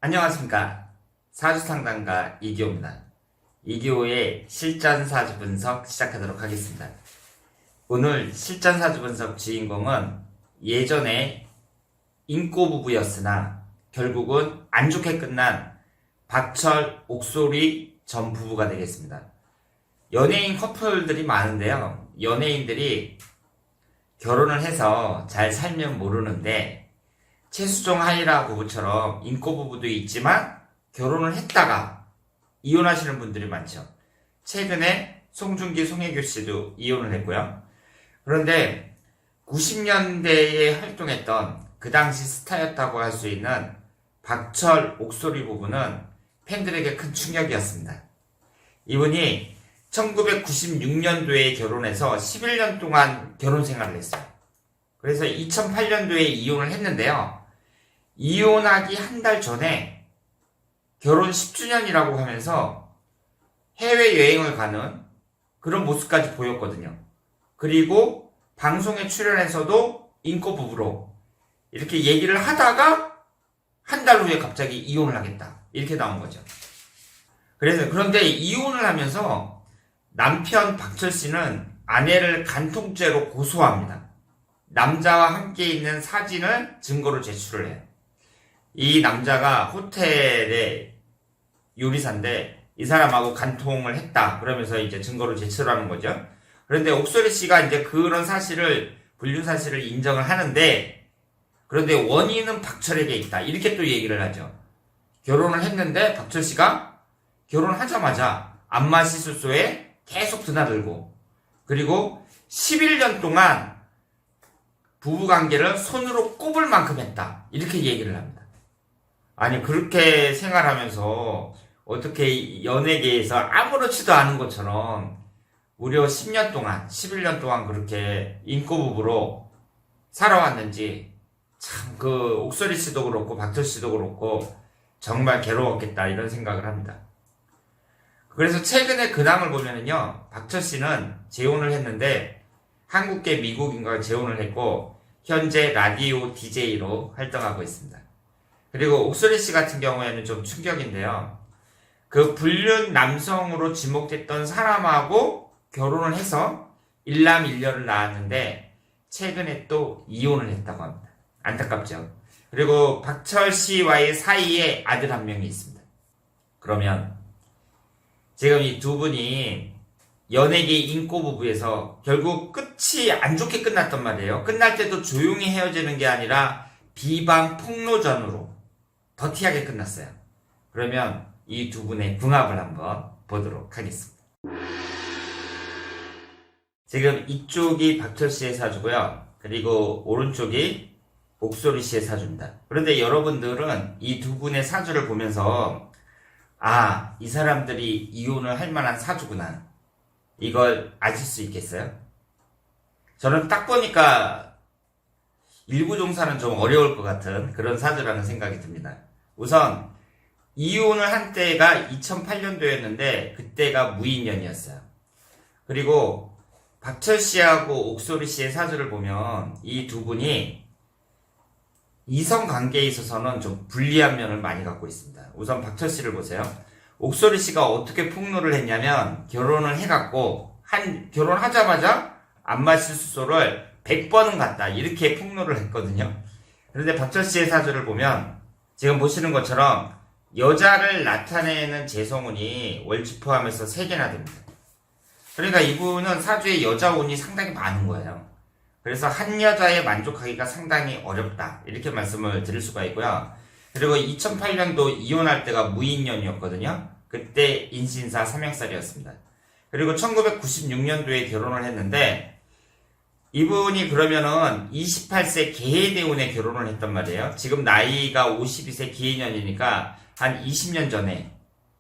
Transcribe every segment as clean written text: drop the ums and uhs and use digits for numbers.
안녕하십니까. 사주상담가 이기호입니다. 이기호의 실전사주 분석 시작하도록 하겠습니다. 오늘 실전사주 분석 주인공은 예전에 인꼬부부였으나 결국은 안 좋게 끝난 박철, 옥소리 전 부부가 되겠습니다. 연예인 커플들이 많은데요. 연예인들이 결혼을 해서 잘 살면 모르는데 최수종 한일아 부부처럼 인꼬부부도 있지만 결혼을 했다가 이혼하시는 분들이 많죠. 최근에 송중기, 송혜교 씨도 이혼을 했고요. 그런데 90년대에 활동했던 그 당시 스타였다고 할 수 있는 박철, 옥소리 부부는 팬들에게 큰 충격이었습니다. 이분이 1996년도에 결혼해서 11년 동안 결혼 생활을 했어요. 그래서 2008년도에 이혼을 했는데요. 이혼하기 한 달 전에 결혼 10주년이라고 하면서 해외여행을 가는 그런 모습까지 보였거든요. 그리고 방송에 출연해서도 인꼬부부로 이렇게 얘기를 하다가 한 달 후에 갑자기 이혼을 하겠다. 이렇게 나온 거죠. 그런데 이혼을 하면서 남편 박철 씨는 아내를 간통죄로 고소합니다. 남자와 함께 있는 사진을 증거로 제출을 해요. 이 남자가 호텔의 요리사인데 이 사람하고 간통을 했다. 그러면서 이제 증거로 제출하는 거죠. 그런데 옥소리 씨가 이제 그런 사실을, 불륜 사실을 인정을 하는데, 그런데 원인은 박철에게 있다. 이렇게 또 얘기를 하죠. 결혼을 했는데 박철 씨가 결혼하자마자 안마시술소에 계속 드나들고, 그리고 11년 동안 부부관계를 손으로 꼽을 만큼 했다. 이렇게 얘기를 합니다. 아니, 그렇게 생활하면서 어떻게 연예계에서 아무렇지도 않은 것처럼 무려 10년 동안, 11년 동안 그렇게 인꼬부부로 살아왔는지, 참, 옥소리 씨도 그렇고, 박철 씨도 그렇고, 정말 괴로웠겠다, 이런 생각을 합니다. 그래서 최근에 근황을 보면은요, 박철 씨는 재혼을 했는데, 한국계 미국인과 재혼을 했고, 현재 라디오 DJ로 활동하고 있습니다. 그리고 옥소리 씨 같은 경우에는 좀 충격인데요. 그 불륜 남성으로 지목됐던 사람하고 결혼을 해서 일남일녀를 낳았는데 최근에 또 이혼을 했다고 합니다. 안타깝죠. 그리고 박철 씨와의 사이에 아들 한 명이 있습니다. 그러면 지금 이 두 분이 연예계 인꼬부부에서 결국 끝이 안 좋게 끝났단 말이에요. 끝날 때도 조용히 헤어지는 게 아니라 비방 폭로전으로 더티하게 끝났어요. 그러면 이 두 분의 궁합을 한번 보도록 하겠습니다. 지금 이쪽이 박철 씨의 사주고요. 그리고 오른쪽이 옥소리 씨의 사주입니다. 그런데 여러분들은 이 두 분의 사주를 보면서 아, 이 사람들이 이혼을 할 만한 사주구나. 이걸 아실 수 있겠어요? 저는 딱 보니까 일부 종사는 좀 어려울 것 같은 그런 사주라는 생각이 듭니다. 우선 이혼을 한 때가 2008년도였는데 그때가 무인년이었어요. 그리고 박철 씨하고 옥소리 씨의 사주를 보면 이 두 분이 이성 관계에 있어서는 좀 불리한 면을 많이 갖고 있습니다. 우선 박철 씨를 보세요. 옥소리 씨가 어떻게 폭로를 했냐면 결혼을 해갖고 결혼하자마자 안마실수소를 100번은 갔다 이렇게 폭로를 했거든요. 그런데 박철 씨의 사주를 보면 지금 보시는 것처럼 여자를 나타내는 재성운이 월지포함해서 3개나 됩니다. 그러니까 이분은 사주에 여자 운이 상당히 많은 거예요. 그래서 한 여자에 만족하기가 상당히 어렵다 이렇게 말씀을 드릴 수가 있고요. 그리고 2008년도 이혼할 때가 무인년이었거든요. 그때 인신사 3형살이었습니다. 그리고 1996년도에 결혼을 했는데 이분이 그러면은 28세 계해대운에 결혼을 했단 말이에요. 지금 나이가 52세 기해년이니까 한 20년 전에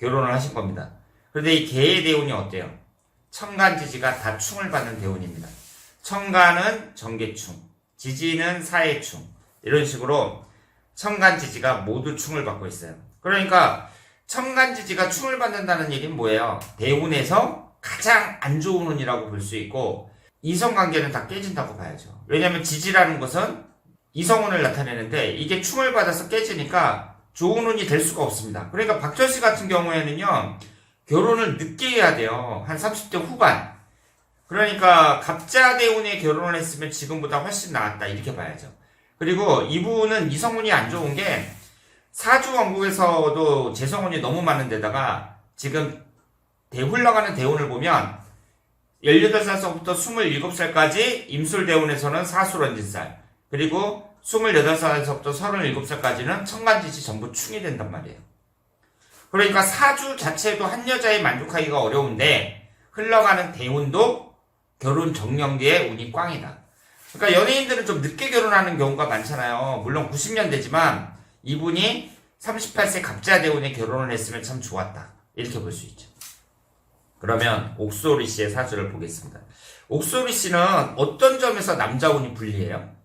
결혼을 하신 겁니다. 그런데 이 계해대운이 어때요? 천간지지가 다 충을 받는 대운입니다. 천간은 정계충, 지지는 사해충 이런 식으로 천간지지가 모두 충을 받고 있어요. 그러니까 천간지지가 충을 받는다는 얘기는 뭐예요? 대운에서 가장 안 좋은 운이라고 볼 수 있고 이성관계는 다 깨진다고 봐야죠. 왜냐하면 지지라는 것은 이성운을 나타내는데 이게 충을 받아서 깨지니까 좋은 운이 될 수가 없습니다. 그러니까 박철씨 같은 경우에는요, 결혼을 늦게 해야 돼요. 한 30대 후반. 그러니까 갑자대운에 결혼을 했으면 지금보다 훨씬 나았다 이렇게 봐야죠. 그리고 이분은 이성운이 안 좋은 게 사주 왕국에서도 재성운이 너무 많은 데다가 지금 흘러가는 대운을 보면 18살서부터 27살까지 임술대운에서는 사수런진살, 그리고 28살에서부터 37살까지는 천간지지 전부 충이 된단 말이에요. 그러니까 사주 자체도 한 여자에 만족하기가 어려운데 흘러가는 대운도 결혼 정년기에 운이 꽝이다. 그러니까 연예인들은 좀 늦게 결혼하는 경우가 많잖아요. 물론 90년대지만 이분이 38세 갑자대운에 결혼을 했으면 참 좋았다. 이렇게 볼 수 있죠. 그러면 옥소리 씨의 사주를 보겠습니다. 옥소리 씨는 어떤 점에서 남자 운이 불리해요?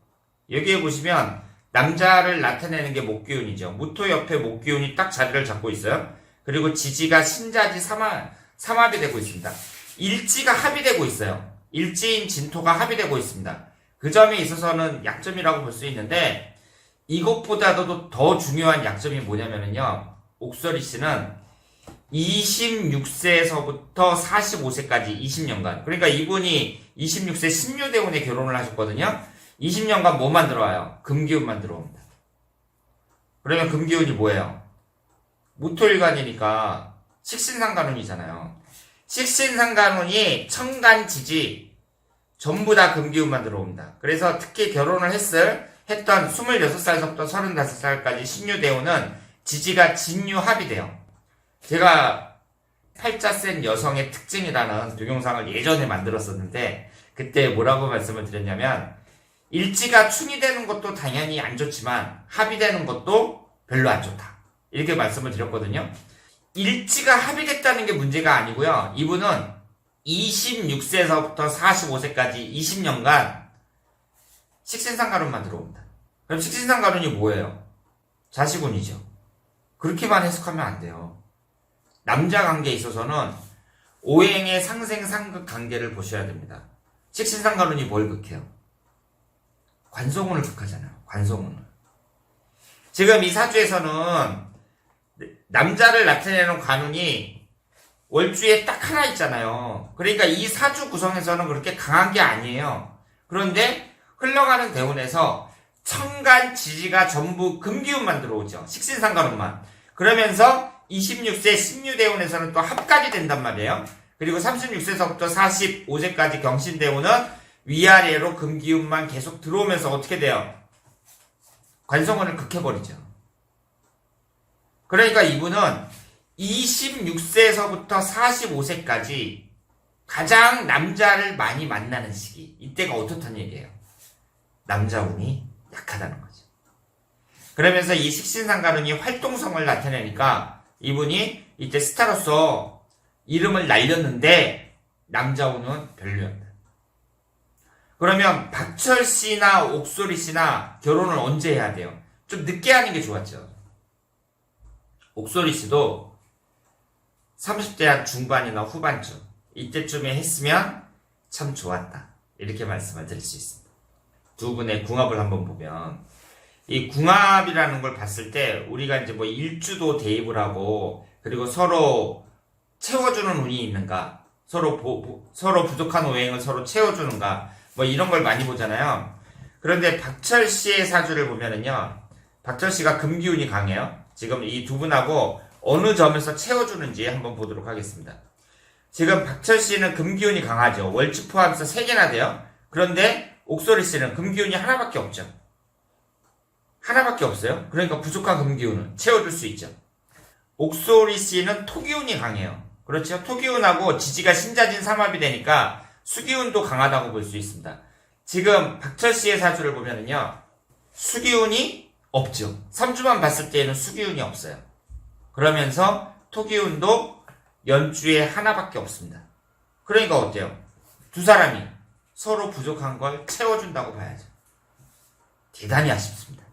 여기에 보시면 남자를 나타내는 게 목기운이죠. 무토 옆에 목기운이 딱 자리를 잡고 있어요. 그리고 지지가 신자지 삼합이 되고 있습니다. 일지가 합의되고 있어요. 일지인 진토가 합의되고 있습니다. 그 점에 있어서는 약점이라고 볼 수 있는데 이것보다도 더 중요한 약점이 뭐냐면요. 옥소리 씨는 26세에서부터 45세까지 20년간, 그러니까 이분이 26세 신유대운에 결혼을 하셨거든요. 20년간 뭐만 들어와요? 금기운만 들어옵니다. 그러면 금기운이 뭐예요? 무토일간이니까 식신상간운이잖아요. 식신상간운이 천간지지 전부 다 금기운만 들어옵니다. 그래서 특히 결혼을 했던 26살부터 35살까지 신유대운은 지지가 진유합이 돼요. 제가 팔자 센 여성의 특징이라는 동영상을 예전에 만들었었는데 그때 뭐라고 말씀을 드렸냐면 일지가 충이 되는 것도 당연히 안 좋지만 합의되는 것도 별로 안 좋다. 이렇게 말씀을 드렸거든요. 일지가 합의됐다는 게 문제가 아니고요. 이분은 26세에서부터 45세까지 20년간 식신상간운만 들어옵니다. 그럼 식신상간운이 뭐예요? 자식운이죠. 그렇게만 해석하면 안 돼요. 남자 관계에 있어서는 오행의 상생상극 관계를 보셔야 됩니다. 식신상간운이 뭘 극해요? 관성운을 극하잖아요. 관성운을. 지금 이 사주에서는 남자를 나타내는 관운이 월주에 딱 하나 있잖아요. 그러니까 이 사주 구성에서는 그렇게 강한 게 아니에요. 그런데 흘러가는 대운에서 천간 지지가 전부 금기운만 들어오죠. 식신상간운만. 그러면서 26세 신유대운에서는 또 합각이 된단 말이에요. 그리고 36세서부터 45세까지 경신대운은 위아래로 금기운만 계속 들어오면서 어떻게 돼요? 관성운을 극해버리죠. 그러니까 이분은 26세에서부터 45세까지 가장 남자를 많이 만나는 시기. 이때가 어떻다는 얘기예요? 남자운이 약하다는 거죠. 그러면서 이 식신상간운이 활동성을 나타내니까 이분이 이때 스타로서 이름을 날렸는데 남자운은 별로였다. 그러면 박철씨나 옥소리씨나 결혼을 언제 해야 돼요? 좀 늦게 하는 게 좋았죠. 옥소리씨도 30대 중반이나 후반쯤 이때쯤에 했으면 참 좋았다. 이렇게 말씀을 드릴 수 있습니다. 두 분의 궁합을 한번 보면 이 궁합이라는 걸 봤을 때 우리가 이제 뭐 일주도 대입을 하고 그리고 서로 채워주는 운이 있는가, 서로 부족한 오행을 서로 채워주는가, 뭐 이런 걸 많이 보잖아요. 그런데 박철 씨의 사주를 보면은요, 박철 씨가 금기운이 강해요. 지금 이 두 분하고 어느 점에서 채워주는지 한번 보도록 하겠습니다. 지금 박철 씨는 금기운이 강하죠. 월주 포함해서 3개나 돼요. 그런데 옥소리 씨는 금기운이 하나밖에 없죠. 하나밖에 없어요. 그러니까 부족한 금기운을 채워줄 수 있죠. 옥소리 씨는 토기운이 강해요. 그렇죠. 토기운하고 지지가 신자진 삼합이 되니까 수기운도 강하다고 볼 수 있습니다. 지금 박철 씨의 사주를 보면은요, 수기운이 없죠. 3주만 봤을 때에는 수기운이 없어요. 그러면서 토기운도 연주에 하나밖에 없습니다. 그러니까 어때요? 두 사람이 서로 부족한 걸 채워준다고 봐야죠. 대단히 아쉽습니다.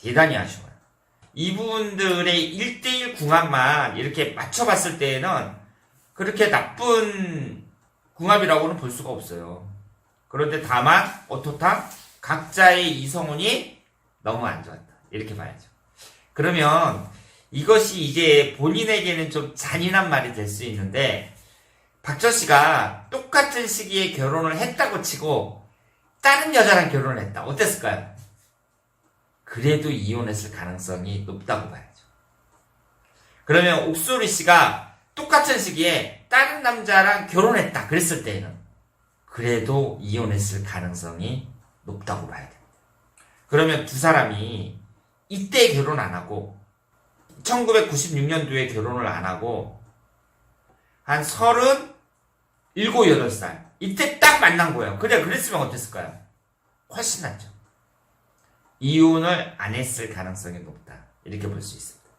대단히 아쉬워요. 이분들의 1대1 궁합만 이렇게 맞춰봤을 때에는 그렇게 나쁜 궁합이라고는 볼 수가 없어요. 그런데 다만 어떻다? 각자의 이성운이 너무 안 좋았다. 이렇게 봐야죠. 그러면 이것이 이제 본인에게는 좀 잔인한 말이 될 수 있는데, 박철 씨가 똑같은 시기에 결혼을 했다고 치고 다른 여자랑 결혼을 했다. 어땠을까요? 그래도 이혼했을 가능성이 높다고 봐야죠. 그러면 옥소리 씨가 똑같은 시기에 다른 남자랑 결혼했다. 그랬을 때에는 그래도 이혼했을 가능성이 높다고 봐야 됩니다. 그러면 두 사람이 이때 결혼 안 하고 1996년도에 결혼을 안 하고 한 37, 8살 이때 딱 만난 거예요. 그랬으면 어땠을까요? 훨씬 낫죠. 이혼을 안 했을 가능성이 높다. 이렇게 볼 수 있습니다.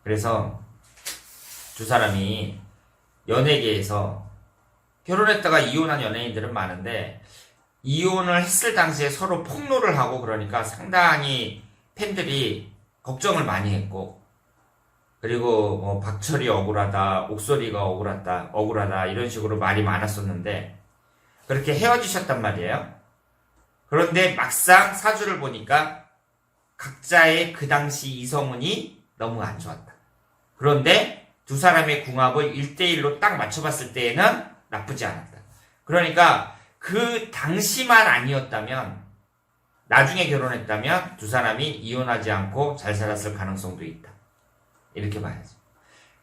그래서 두 사람이 연예계에서 결혼했다가 이혼한 연예인들은 많은데, 이혼을 했을 당시에 서로 폭로를 하고 그러니까 상당히 팬들이 걱정을 많이 했고, 그리고 뭐 박철이 억울하다, 옥소리가 억울하다 이런 식으로 말이 많았었는데 그렇게 헤어지셨단 말이에요. 그런데 막상 사주를 보니까 각자의 그 당시 이성운이 너무 안 좋았다. 그런데 두 사람의 궁합을 1대1로 딱 맞춰봤을 때에는 나쁘지 않았다. 그러니까 그 당시만 아니었다면, 나중에 결혼했다면 두 사람이 이혼하지 않고 잘 살았을 가능성도 있다. 이렇게 봐야죠.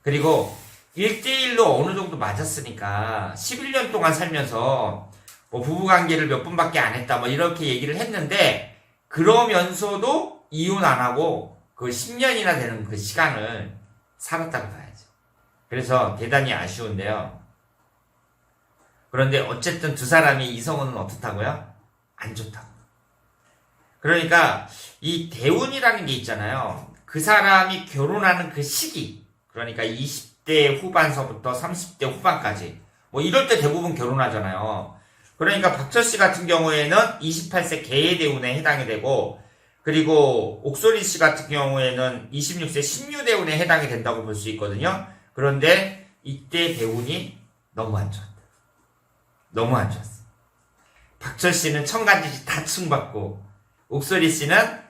그리고 1대1로 어느 정도 맞았으니까 11년 동안 살면서 뭐 부부관계를 몇 번밖에 안 했다 뭐 이렇게 얘기를 했는데, 그러면서도 이혼 안 하고 그 10년이나 되는 그 시간을 살았다고 봐야죠. 그래서 대단히 아쉬운데요. 그런데 어쨌든 두 사람이 이성은 어떻다고요? 안 좋다고. 그러니까 이 대운이라는 게 있잖아요. 그 사람이 결혼하는 그 시기, 그러니까 20대 후반서부터 30대 후반까지 뭐 이럴 때 대부분 결혼하잖아요. 그러니까 박철 씨 같은 경우에는 28세 개의 대운에 해당이 되고, 그리고 옥소리 씨 같은 경우에는 26세 신유대운에 해당이 된다고 볼 수 있거든요. 그런데 이때 대운이 너무 안 좋았다. 너무 안 좋았어. 박철 씨는 천간지지 다 충받고, 옥소리 씨는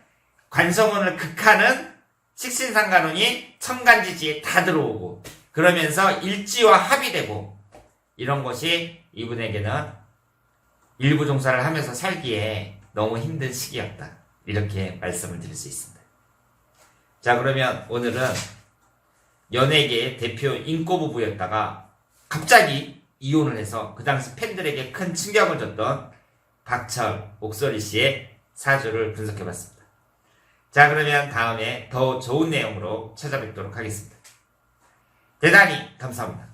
관성운을 극하는 식신상간운이 천간지지에 다 들어오고, 그러면서 일지와 합이 되고, 이런 것이 이분에게는 일부 종사를 하면서 살기에 너무 힘든 시기였다. 이렇게 말씀을 드릴 수 있습니다. 자, 그러면 오늘은 연예계의 대표 인꼬 부부였다가 갑자기 이혼을 해서 그 당시 팬들에게 큰 충격을 줬던 박철, 옥소리 씨의 사주를 분석해봤습니다. 자, 그러면 다음에 더 좋은 내용으로 찾아뵙도록 하겠습니다. 대단히 감사합니다.